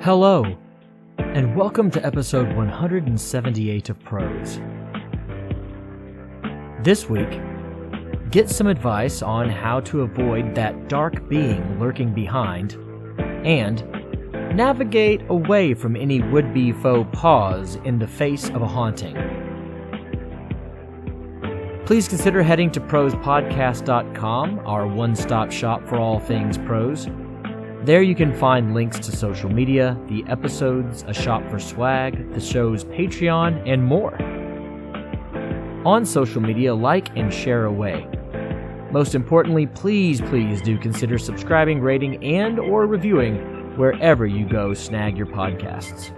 Hello, and welcome to episode 178 of Prose. This week, get some advice on how to avoid that dark being lurking behind, and navigate away from any would-be faux pas in the face of a haunting. Please consider heading to prosepodcast.com, our one-stop shop for all things prose. There you can find links to social media, the episodes, a shop for swag, the show's Patreon, and more. On social media, like and share away. Most importantly, please do consider subscribing, rating, and or reviewing wherever you go snag your podcasts.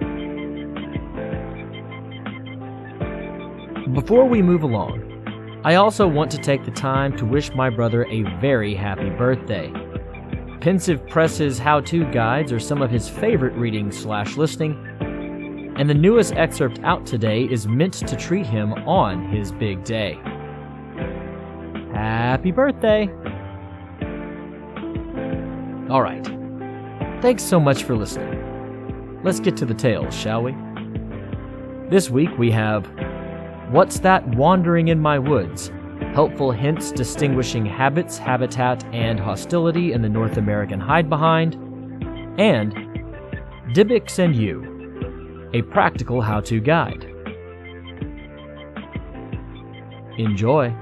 Before we move along, I also want to take the time to wish my brother a very happy birthday. Pensive Press's how-to guides are some of his favorite reading/listening, and the newest excerpt out today is meant to treat him on his big day. Happy birthday! Alright, thanks so much for listening. Let's get to the tales, shall we? This week we have What's That Wandering in My Woods? Helpful hints distinguishing habits, habitat, and hostility in the North American hide-behind, and Dybbuk's and You, a practical how-to guide. Enjoy!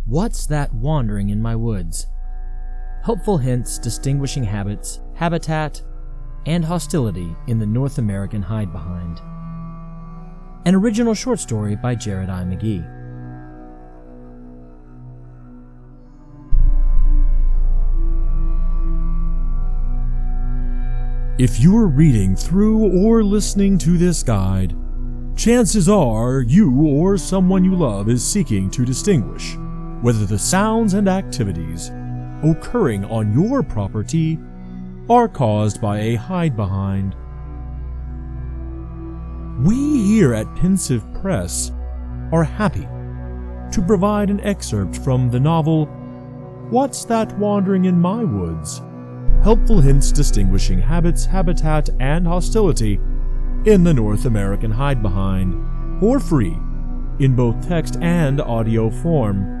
What's That Wandering in My Woods? Helpful hints distinguishing habits, habitat, and hostility in the North American hide-behind. An original short story by Jared I. McGee. If you're reading through or listening to this guide, chances are you or someone you love is seeking to distinguish whether the sounds and activities occurring on your property are caused by a hide-behind. We here at Pensive Press are happy to provide an excerpt from the novel What's That Wandering in My Woods? Helpful hints distinguishing habits, habitat, and hostility in the North American hide-behind, for free in both text and audio form.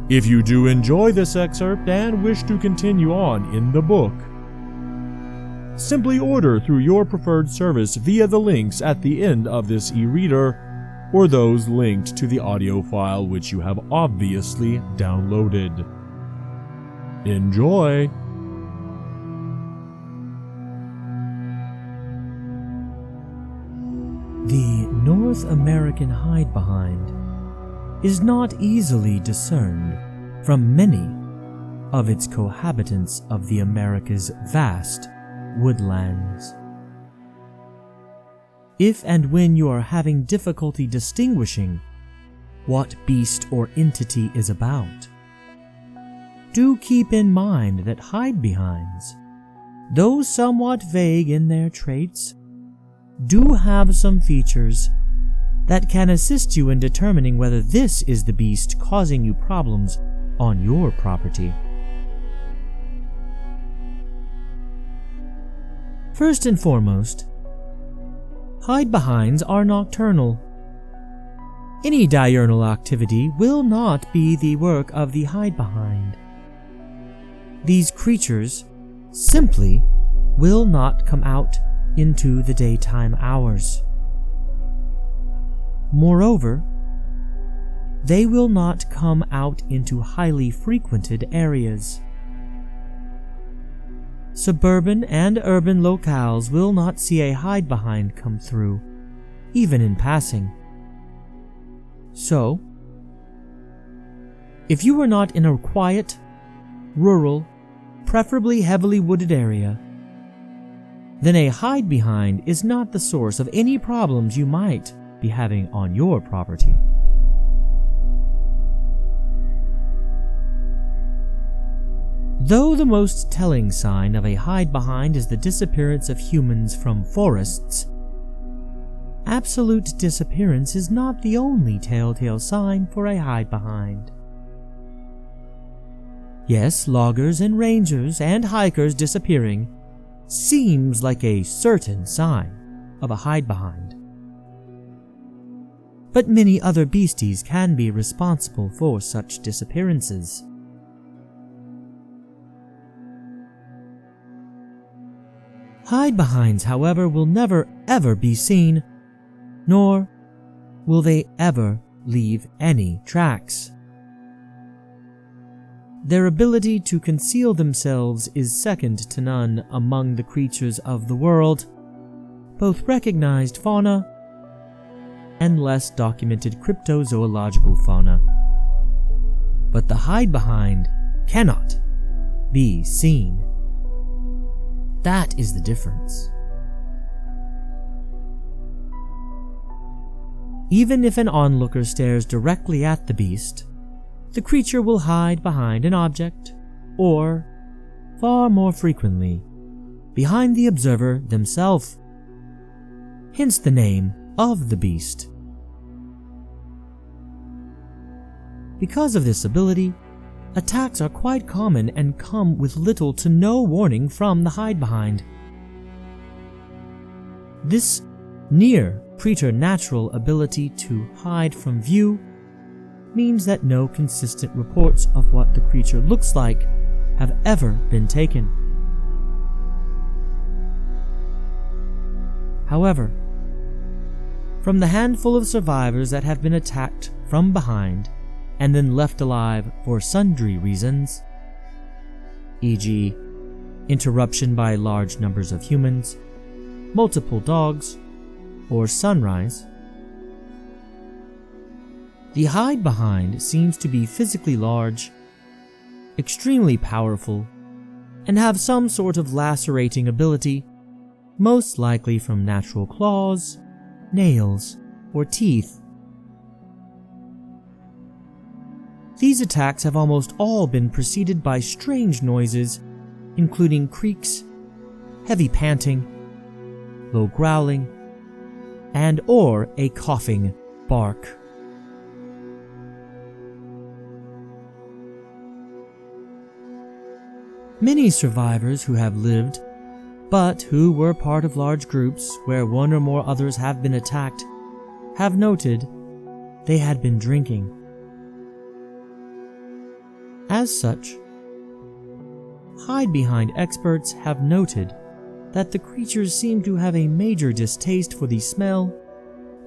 If you do enjoy this excerpt and wish to continue on in the book, simply order through your preferred service via the links at the end of this e-reader or those linked to the audio file which you have obviously downloaded. Enjoy! The North American hide-behind is not easily discerned from many of its cohabitants of the America's vast woodlands. If and when you are having difficulty distinguishing what beast or entity is about, do keep in mind that hide-behinds, though somewhat vague in their traits, do have some features that can assist you in determining whether this is the beast causing you problems on your property. First and foremost, hide-behinds are nocturnal. Any diurnal activity will not be the work of the hide-behind. These creatures simply will not come out into the daytime hours. Moreover, they will not come out into highly frequented areas. Suburban and urban locales will not see a hide-behind come through, even in passing. So, If you are not in a quiet, rural, preferably heavily wooded area, then a hide-behind is not the source of any problems you might be having on your property. Though the most telling sign of a hide-behind is the disappearance of humans from forests, absolute disappearance is not the only telltale sign for a hide-behind. Yes, loggers and rangers and hikers disappearing seems like a certain sign of a hide-behind. But many other beasties can be responsible for such disappearances. Hide-behinds, however, will never ever be seen, nor will they ever leave any tracks. Their ability to conceal themselves is second to none among the creatures of the world, both recognized fauna and less documented cryptozoological fauna. But the hide-behind cannot be seen. That is the difference. Even if an onlooker stares directly at the beast, the creature will hide behind an object, or, far more frequently, behind the observer themselves. Hence the name of the beast. Because of this ability, attacks are quite common and come with little to no warning from the hide-behind. This near preternatural ability to hide from view means that no consistent reports of what the creature looks like have ever been taken. However, from the handful of survivors that have been attacked from behind and then left alive for sundry reasons, e.g., interruption by large numbers of humans, multiple dogs, or sunrise, the hide-behind seems to be physically large, extremely powerful, and have some sort of lacerating ability, most likely from natural claws, nails, or teeth. These attacks have almost all been preceded by strange noises, including creaks, heavy panting, low growling, and or a coughing bark. Many survivors who have lived, but who were part of large groups where one or more others have been attacked, have noted they had been drinking. As such, hide-behind experts have noted that the creatures seem to have a major distaste for the smell,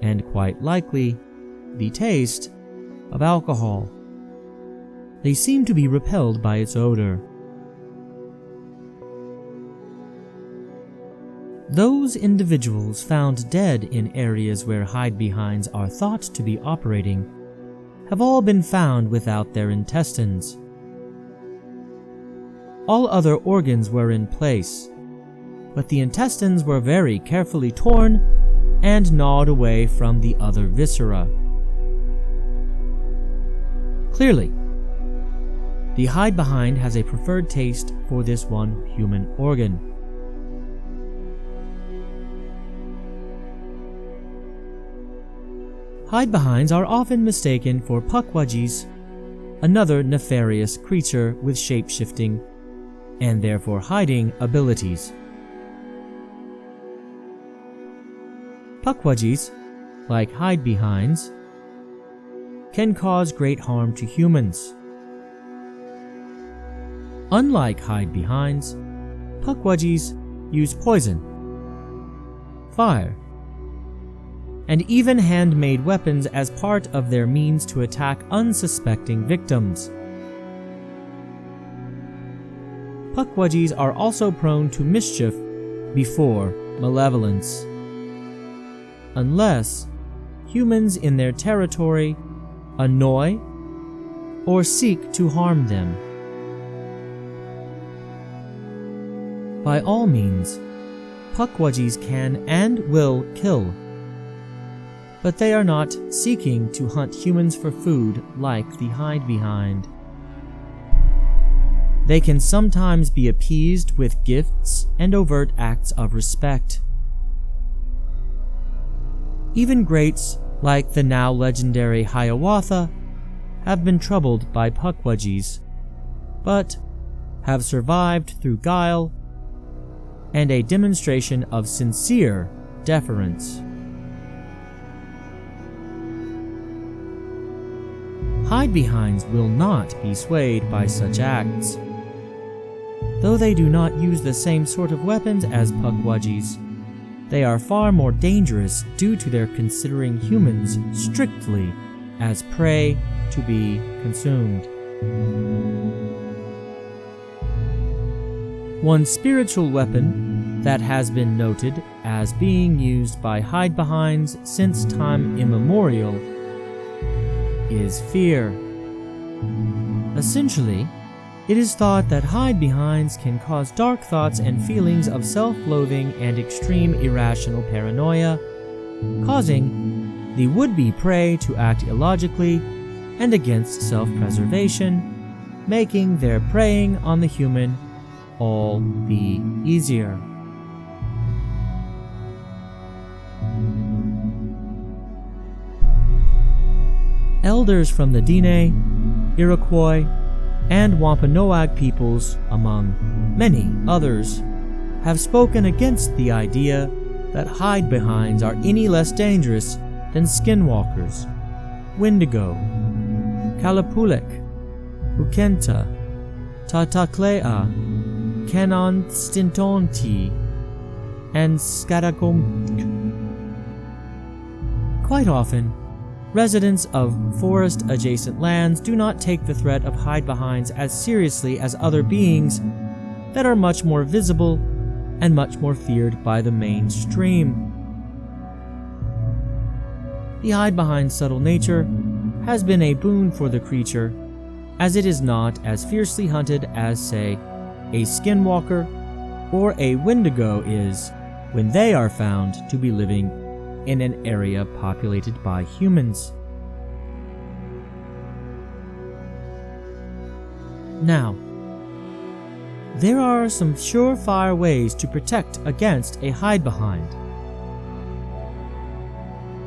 and quite likely, the taste, of alcohol. They seem to be repelled by its odor. Those individuals found dead in areas where hide-behinds are thought to be operating have all been found without their intestines. All other organs were in place, but the intestines were very carefully torn and gnawed away from the other viscera. Clearly, the hide-behind has a preferred taste for this one human organ. Hide-behinds are often mistaken for pukwudgies, another nefarious creature with shape-shifting and therefore hiding abilities. Pukwudgies, like hide-behinds, can cause great harm to humans. Unlike hide-behinds, pukwudgies use poison, fire, and even handmade weapons as part of their means to attack unsuspecting victims. Pukwudgies are also prone to mischief before malevolence, unless humans in their territory annoy, or seek to harm them. By all means, Pukwudgies can and will kill, but they are not seeking to hunt humans for food like the hide-behind. They can sometimes be appeased with gifts and overt acts of respect. Even greats like the now legendary Hiawatha have been troubled by Pukwudgies, but have survived through guile and a demonstration of sincere deference. Hide-behinds will not be swayed by such acts. Though they do not use the same sort of weapons as Pukwudgies, they are far more dangerous due to their considering humans strictly as prey to be consumed. One spiritual weapon that has been noted as being used by hide-behinds since time immemorial is fear. Essentially, it is thought that hide-behinds can cause dark thoughts and feelings of self-loathing and extreme irrational paranoia, causing the would-be prey to act illogically and against self-preservation, making their preying on the human all the easier. Elders from the Dene, Iroquois, and Wampanoag peoples, among many others, have spoken against the idea that hide-behinds are any less dangerous than skinwalkers, Wendigo, Kalapulek, Ukenta, Tataklea, Kanonstintonti, and Skadagomk. Quite often, residents of forest-adjacent lands do not take the threat of hide-behinds as seriously as other beings that are much more visible and much more feared by the mainstream. The hide-behind's subtle nature has been a boon for the creature, as it is not as fiercely hunted as, say, a skinwalker or a Wendigo is when they are found to be living in an area populated by humans. Now, there are some surefire ways to protect against a hide-behind.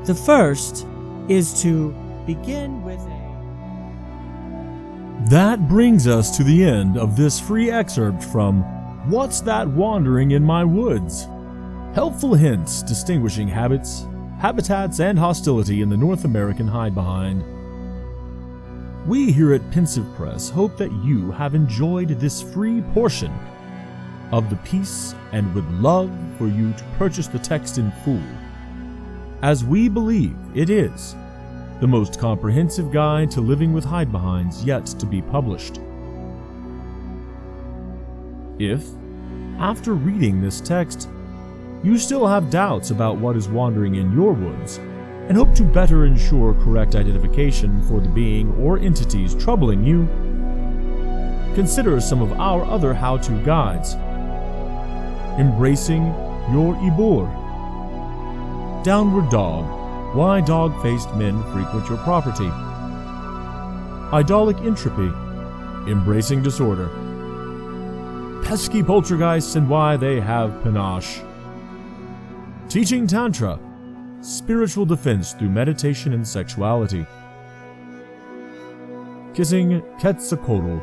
The first is to begin with a... That brings us to the end of this free excerpt from What's That Wandering in My Woods? Helpful hints distinguishing habits, habitats, and hostility in the North American hide-behind. We here at Pensive Press hope that you have enjoyed this free portion of the piece and would love for you to purchase the text in full, as we believe it is the most comprehensive guide to living with hide-behinds yet to be published. If, after reading this text, you still have doubts about what is wandering in your woods, and hope to better ensure correct identification for the being or entities troubling you, consider some of our other how-to guides. Embracing Your Ibur. Downward Dog, Why Dog-Faced Men Frequent Your Property. Idolic Entropy, Embracing Disorder. Pesky Poltergeists and Why They Have Panache. Teaching Tantra, Spiritual Defense Through Meditation and Sexuality. Kissing Quetzalcoatl,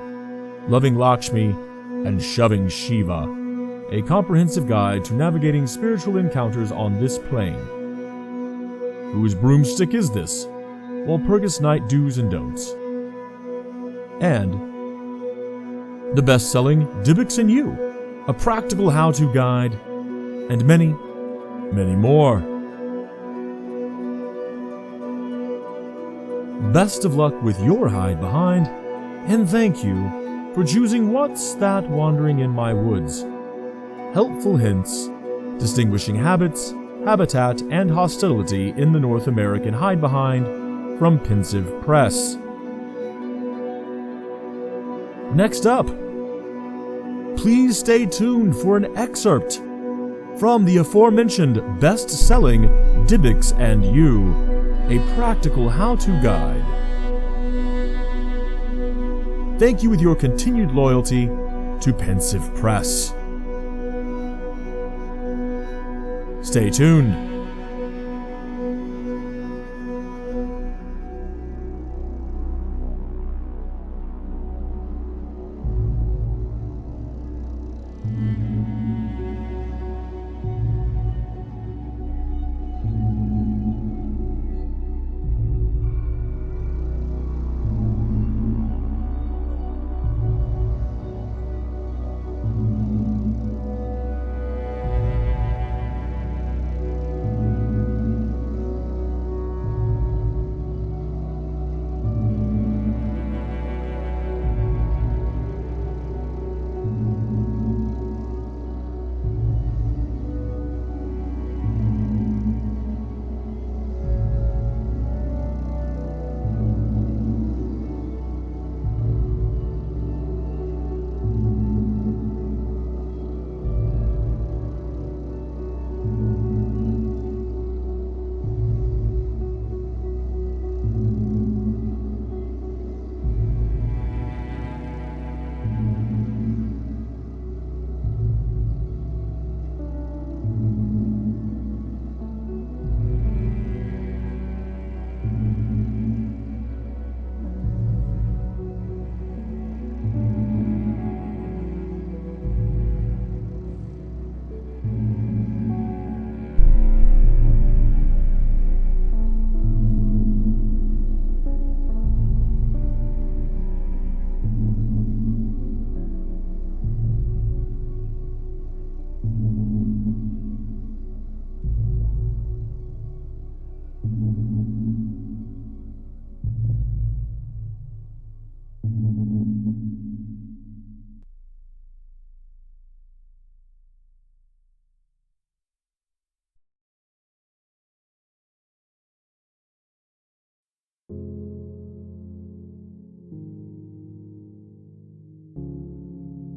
Loving Lakshmi, and Shoving Shiva, a comprehensive guide to navigating spiritual encounters on this plane. Whose broomstick is this? Walpurgis Night Do's and Don'ts. And the best-selling Dybbuk's and You, a practical how-to guide, and many, many more. Best of luck with your hide-behind, and thank you for choosing What's That Wandering in My Woods? Helpful hints distinguishing habits, habitat, and hostility in the North American hide-behind from Pensive Press. Next up, please stay tuned for an excerpt from the aforementioned best-selling Dybbuk's and You, a practical how-to guide. Thank you with your continued loyalty to Pensive Press. Stay tuned.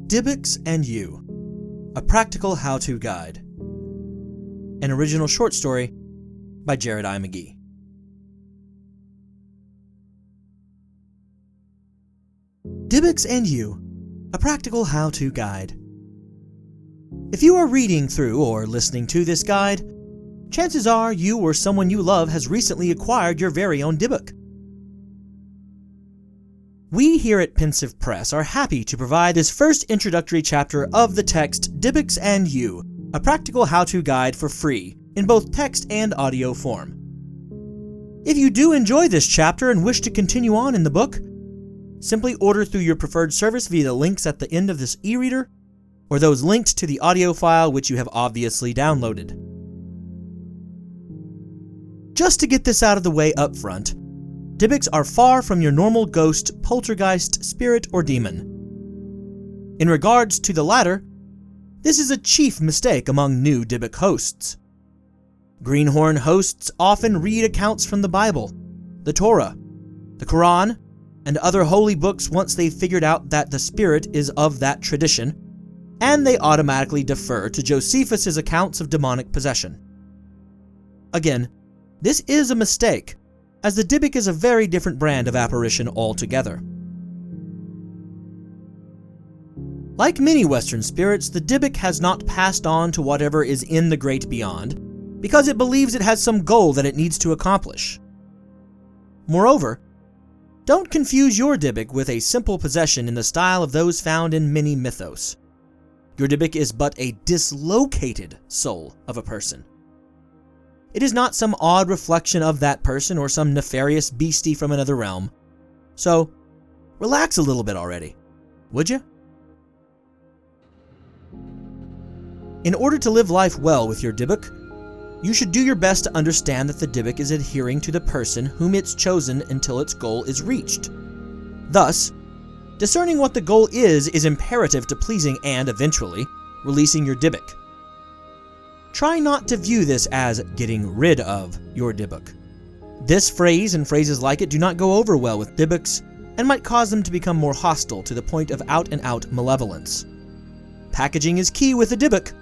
Dybbuk's and You, a practical how-to guide. An original short story by Jared I. McGee. Dybbuk's and You, a practical how-to guide. If you are reading through or listening to this guide, chances are you or someone you love has recently acquired your very own Dybbuk. We here at Pensive Press are happy to provide this first introductory chapter of the text Dybbuk's and You, a practical how-to guide for free, in both text and audio form. If you do enjoy this chapter and wish to continue on in the book, simply order through your preferred service via the links at the end of this e-reader, or those linked to the audio file which you have obviously downloaded. Just to get this out of the way up front, Dybbuk's are far from your normal ghost, poltergeist, spirit, or demon. In regards to the latter, this is a chief mistake among new Dybbuk hosts. Greenhorn hosts often read accounts from the Bible, the Torah, the Quran, and other holy books once they've figured out that the spirit is of that tradition, and they automatically defer to Josephus's accounts of demonic possession. Again, this is a mistake, as the Dybbuk is a very different brand of apparition altogether. Like many Western spirits, the Dybbuk has not passed on to whatever is in the great beyond, because it believes it has some goal that it needs to accomplish. Moreover, don't confuse your Dybbuk with a simple possession in the style of those found in many mythos. Your Dybbuk is but a dislocated soul of a person. It is not some odd reflection of that person or some nefarious beastie from another realm. So, relax a little bit already, would you? In order to live life well with your Dybbuk, you should do your best to understand that the Dybbuk is adhering to the person whom it's chosen until its goal is reached. Thus, discerning what the goal is imperative to pleasing and, eventually, releasing your Dybbuk. Try not to view this as getting rid of your Dybbuk. This phrase and phrases like it do not go over well with Dybbuks and might cause them to become more hostile to the point of out-and-out malevolence. Packaging is key with the Dybbuk.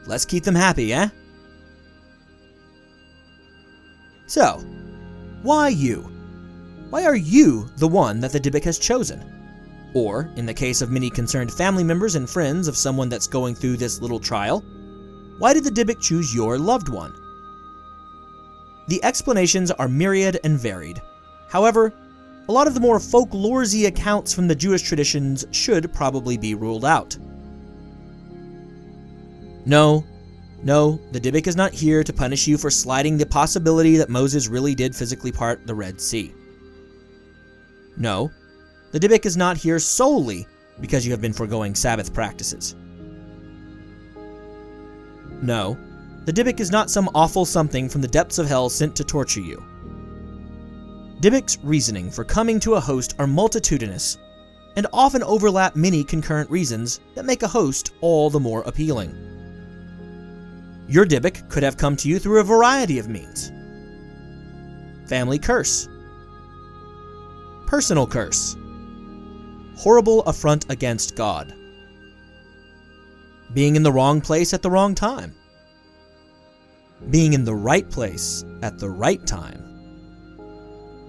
Let's keep them happy, eh? So, why you? Why are you the one that the Dybbuk has chosen? Or, in the case of many concerned family members and friends of someone that's going through this little trial, why did the Dybbuk choose your loved one? The explanations are myriad and varied. However, a lot of the more folkloresy accounts from the Jewish traditions should probably be ruled out. No, the Dybbuk is not here to punish you for slighting the possibility that Moses really did physically part the Red Sea. No, the Dybbuk is not here solely because you have been foregoing Sabbath practices. No, the Dybbuk is not some awful something from the depths of hell sent to torture you. Dybbuk's reasoning for coming to a host are multitudinous, and often overlap many concurrent reasons that make a host all the more appealing. Your Dybbuk could have come to you through a variety of means. Family curse. Personal curse. Horrible affront against God. Being in the wrong place at the wrong time. Being in the right place at the right time.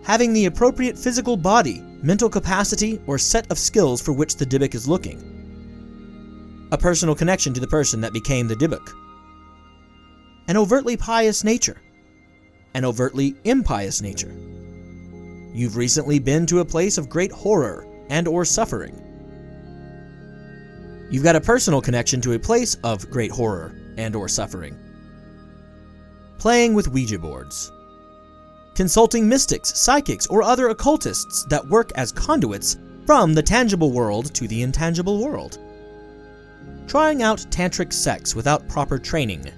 Having the appropriate physical body, mental capacity, or set of skills for which the Dybbuk is looking. A personal connection to the person that became the Dybbuk. An overtly pious nature. An overtly impious nature. You've recently been to a place of great horror and or suffering. You've got a personal connection to a place of great horror and or suffering. Playing with Ouija boards. Consulting mystics, psychics, or other occultists that work as conduits from the tangible world to the intangible world. Trying out tantric sex without proper training.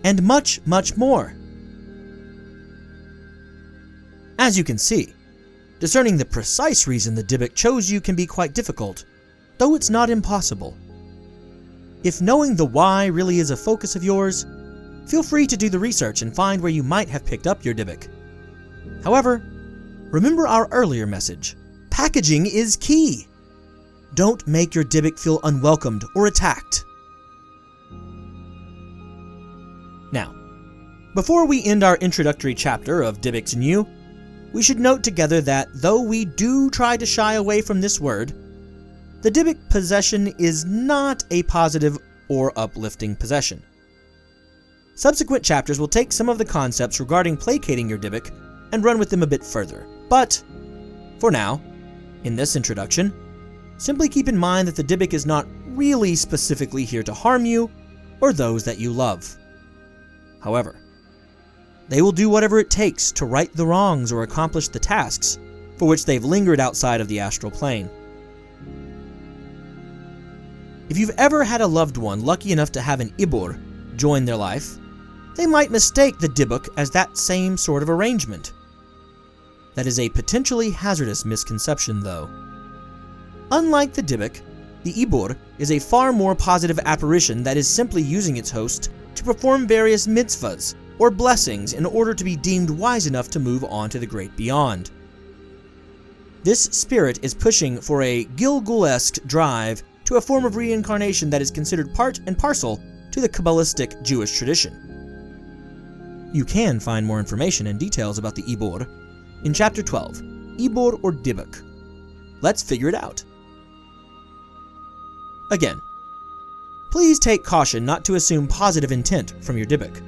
And much, much more. As you can see, discerning the precise reason the Dybbuk chose you can be quite difficult, though it's not impossible. If knowing the why really is a focus of yours, feel free to do the research and find where you might have picked up your Dybbuk. However, remember our earlier message. Packaging is key. Don't make your Dybbuk feel unwelcomed or attacked. Now, before we end our introductory chapter of Dybbuks and You, we should note together that though we do try to shy away from this word, the Dybbuk possession is not a positive or uplifting possession. Subsequent chapters will take some of the concepts regarding placating your Dybbuk and run with them a bit further. But, for now, in this introduction, simply keep in mind that the Dybbuk is not really specifically here to harm you or those that you love. However, they will do whatever it takes to right the wrongs or accomplish the tasks for which they've lingered outside of the astral plane. If you've ever had a loved one lucky enough to have an Ibur join their life, they might mistake the Dybbuk as that same sort of arrangement. That is a potentially hazardous misconception, though. Unlike the Dybbuk, the Ibur is a far more positive apparition that is simply using its host to perform various mitzvahs or blessings in order to be deemed wise enough to move on to the great beyond. This spirit is pushing for a Gilgul-esque drive to a form of reincarnation that is considered part and parcel to the Kabbalistic Jewish tradition. You can find more information and details about the Ibur in Chapter 12, Ibur or Dybbuk. Let's figure it out. Again, please take caution not to assume positive intent from your Dybbuk,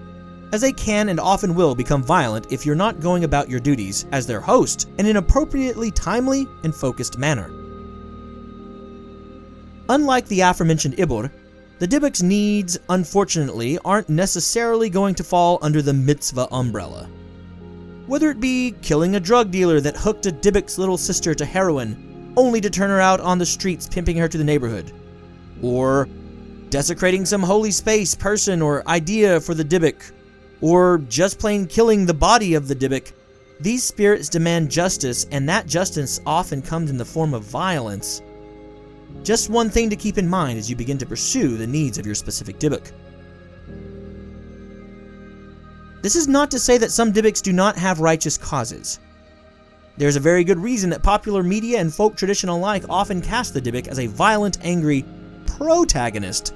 as they can and often will become violent if you're not going about your duties as their host in an appropriately timely and focused manner. Unlike the aforementioned Ibur, the Dybbuk's needs, unfortunately, aren't necessarily going to fall under the mitzvah umbrella. Whether it be killing a drug dealer that hooked a Dybbuk's little sister to heroin only to turn her out on the streets pimping her to the neighborhood, or desecrating some holy space, person, or idea for the Dybbuk, or just plain killing the body of the Dybbuk, these spirits demand justice, and that justice often comes in the form of violence. Just one thing to keep in mind as you begin to pursue the needs of your specific Dybbuk. This is not to say that some Dybbuks do not have righteous causes. There's a very good reason that popular media and folk tradition alike often cast the Dybbuk as a violent, angry protagonist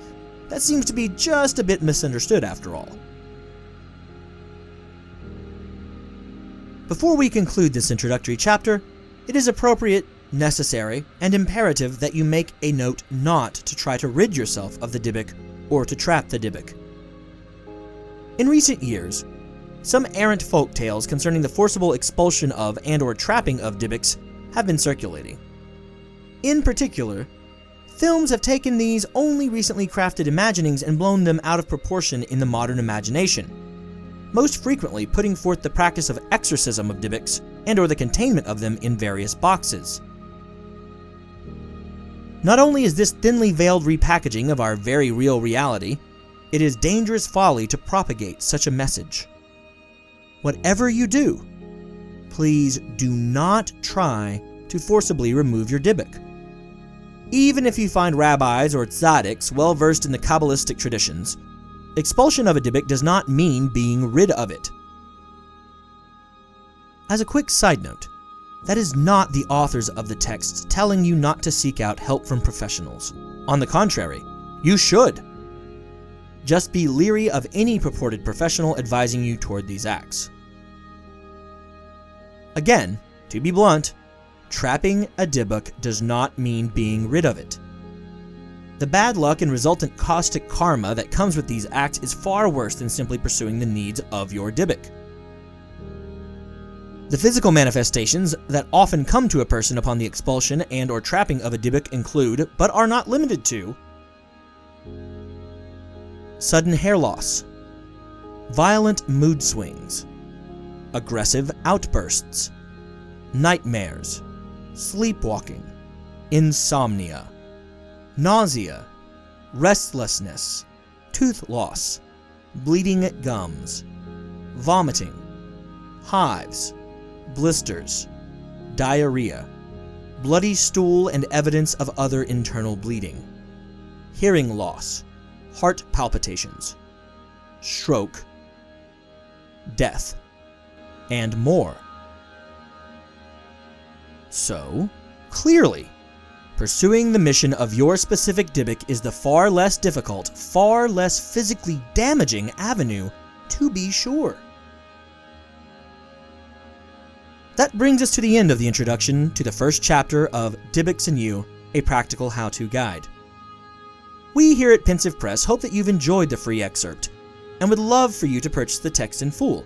that seems to be just a bit misunderstood after all. Before we conclude this introductory chapter, it is appropriate, necessary, and imperative that you make a note not to try to rid yourself of the Dybbuk or to trap the Dybbuk. In recent years, some errant folk tales concerning the forcible expulsion of and/or trapping of Dybbuks have been circulating. In particular, films have taken these only recently crafted imaginings and blown them out of proportion in the modern imagination, most frequently putting forth the practice of exorcism of Dybbuks and/or the containment of them in various boxes. Not only is this thinly veiled repackaging of our very real reality, it is dangerous folly to propagate such a message. Whatever you do, please do not try to forcibly remove your Dybbuk. Even if you find rabbis or tzaddiks well versed in the Kabbalistic traditions, expulsion of a Dybbuk does not mean being rid of it. As a quick side note, that is not the authors of the texts telling you not to seek out help from professionals. On the contrary, you should. Just be leery of any purported professional advising you toward these acts. Again, to be blunt, trapping a Dybbuk does not mean being rid of it. The bad luck and resultant caustic karma that comes with these acts is far worse than simply pursuing the needs of your Dybbuk. The physical manifestations that often come to a person upon the expulsion and/or trapping of a Dybbuk include, but are not limited to, sudden hair loss, violent mood swings, aggressive outbursts, nightmares, sleepwalking, insomnia, nausea, restlessness, tooth loss, bleeding gums, vomiting, hives, blisters, diarrhea, bloody stool and evidence of other internal bleeding, hearing loss, heart palpitations, stroke, death, and more. So, clearly, pursuing the mission of your specific Dybbuk is the far less difficult, far less physically damaging avenue, to be sure. That brings us to the end of the introduction to the first chapter of Dybbuks and You, a practical how-to guide. We here at Pensive Press hope that you've enjoyed the free excerpt, and would love for you to purchase the text in full,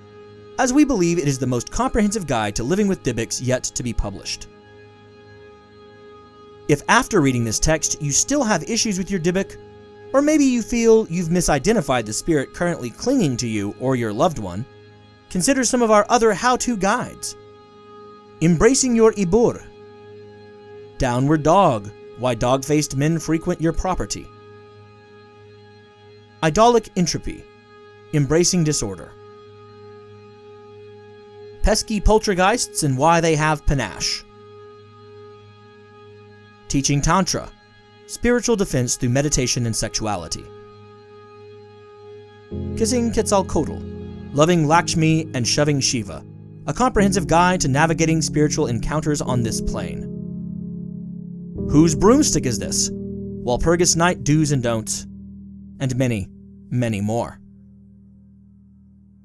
as we believe it is the most comprehensive guide to living with Dybbuks yet to be published. If after reading this text you still have issues with your Dybbuk, or maybe you feel you've misidentified the spirit currently clinging to you or your loved one, consider some of our other how-to guides. Embracing your Ibur, Downward Dog, Why Dog-Faced Men Frequent Your Property, Idolic Entropy, Embracing Disorder, Pesky Poltergeists and Why They Have Panache, Teaching Tantra, Spiritual Defense Through Meditation and Sexuality, Kissing Quetzalcoatl, Loving Lakshmi and Shoving Shiva, a comprehensive guide to navigating spiritual encounters on this plane. Whose Broomstick Is This? Walpurgis Night Do's and Don'ts, and many, many more.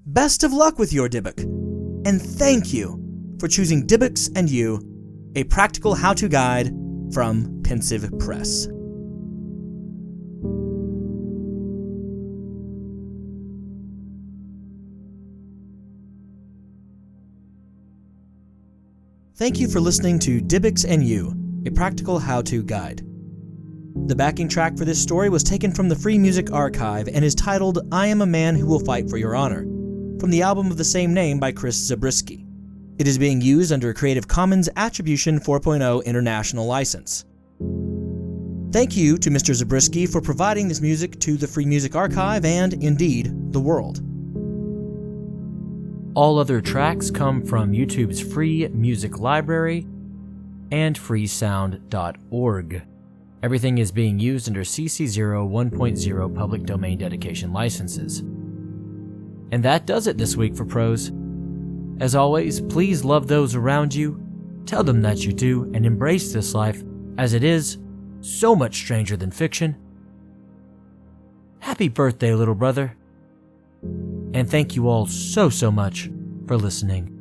Best of luck with your Dybbuk, and thank you for choosing Dybbuks and You, a practical how-to guide from Pensive Press. Thank you for listening to Dybbuks and You, a practical how-to guide. The backing track for this story was taken from the Free Music Archive and is titled I Am a Man Who Will Fight for Your Honor, from the album of the same name by Chris Zabriskie. It is being used under a Creative Commons Attribution 4.0 International License. Thank you to Mr. Zabriskie for providing this music to the Free Music Archive and, indeed, the world. All other tracks come from YouTube's free music library and freesound.org. Everything is being used under CC 0 1.0 public domain dedication licenses. And that does it this week for Prose. As always, please love those around you, Tell them that you do and embrace this life as it is, so much stranger than fiction. Happy birthday, little brother. And thank you all so much for listening.